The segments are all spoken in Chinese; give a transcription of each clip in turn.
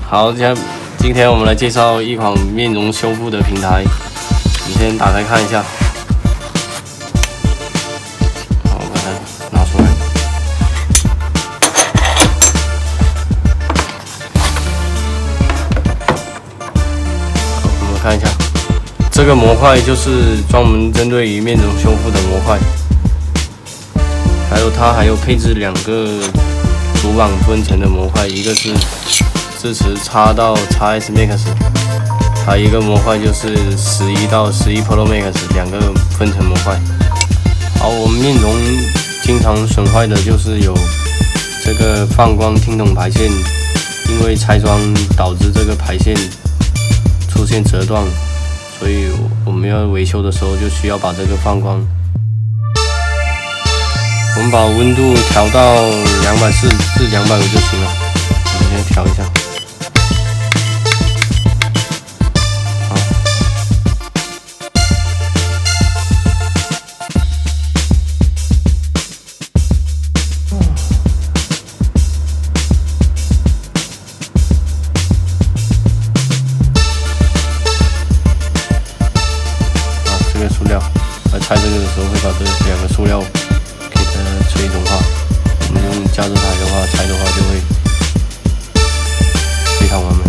好，今天我们来介绍一款面容修复的平台。你先打开看一下。好，我把它拿出来。好，我们看一下，这个模块就是专门针对于面容修复的模块。它还有配置2个主板分层的模块，一个是支持插到 XS Max， 还有一个模块就是11到11 Pro Max 2个分层模块。好，我们面容经常损坏的就是有这个泛光听筒排线，因为拆装导致这个排线出现折断，所以我们要维修的时候就需要把这个泛光。我们把温度调到240至250就行了。我们先调一下。好。这个塑料，来拆这个的时候会把这2个塑料吹融化，我们用加热台的话，拆的话就会非常完美。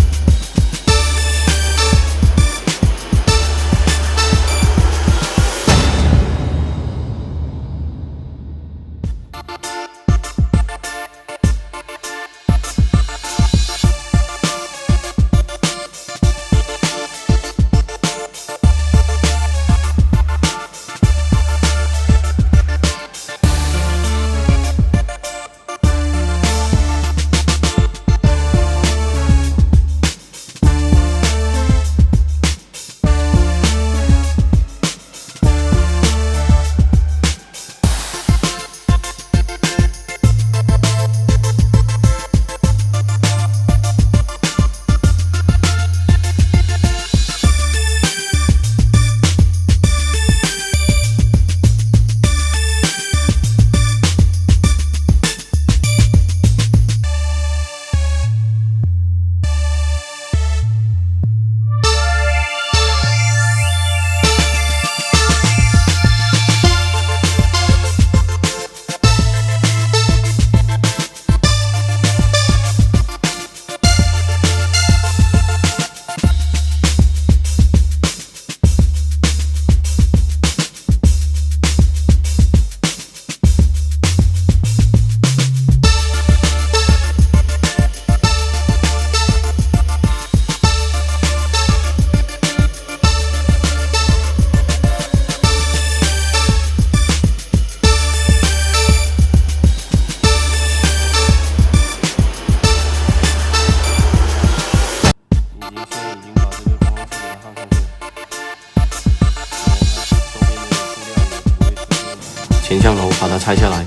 前向头把它拆下来。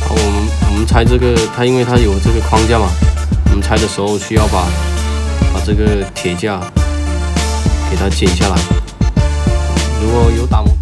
好，我们拆这个，它因为它有这个框架嘛，我们拆的时候需要把这个铁架给它剪下来。如果有打磨。